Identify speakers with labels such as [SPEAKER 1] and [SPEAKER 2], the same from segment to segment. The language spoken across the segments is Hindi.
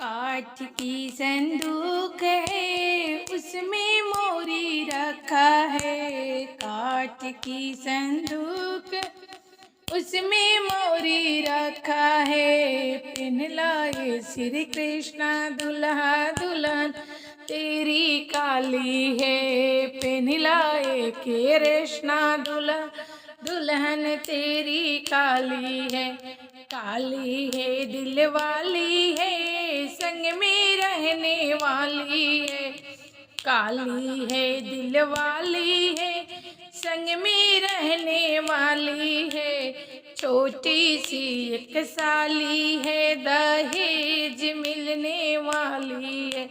[SPEAKER 1] काठ की संदूक है उसमें मोरी रखा है। काठ की संदूक उसमें मोरी रखा है। पिन लाए श्री कृष्णा दुल्हा दुल्हन तेरी काली है। पिन लाए कृष्णा दुल्हा दुल्हन तेरी काली है। काली है दिल वाली है संग में रहने वाली है। काली है दिल वाली है संग में रहने वाली है। छोटी सी एक साली है दहेज मिलने वाली है।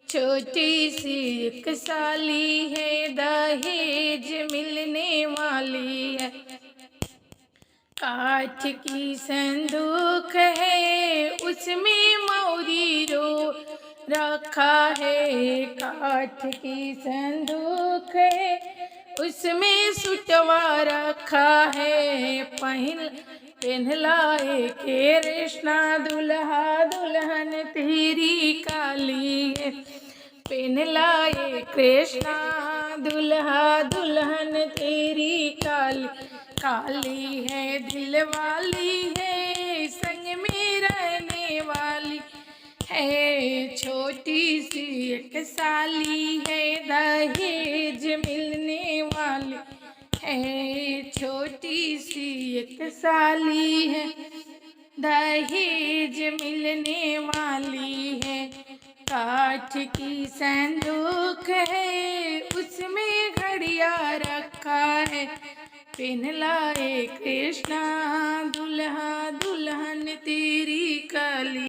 [SPEAKER 1] छोटी सी एक साली है दहेज मिलने वाली है। काठ की संदूक है उसमें मोरी रो रखा है। काठ की संदूक है उसमें सुटवा रखा है। पहनलाए कृष्णा दुल्हा दुल्हन तेरी काली है। पहनलाए कृष्णा दुल्हा दुल्हन तेरी काली काली है दिल वाली है संग में रहने वाली है। छोटी सी एक साली है दहेज मिलने वाली है। छोटी सी एक साली है दहेज मिलने वाली है। काठ की संदूक है उसमें घड़िया रखा है। पिन लाए कृष्णा दुल्हा दुल्हन तेरी काली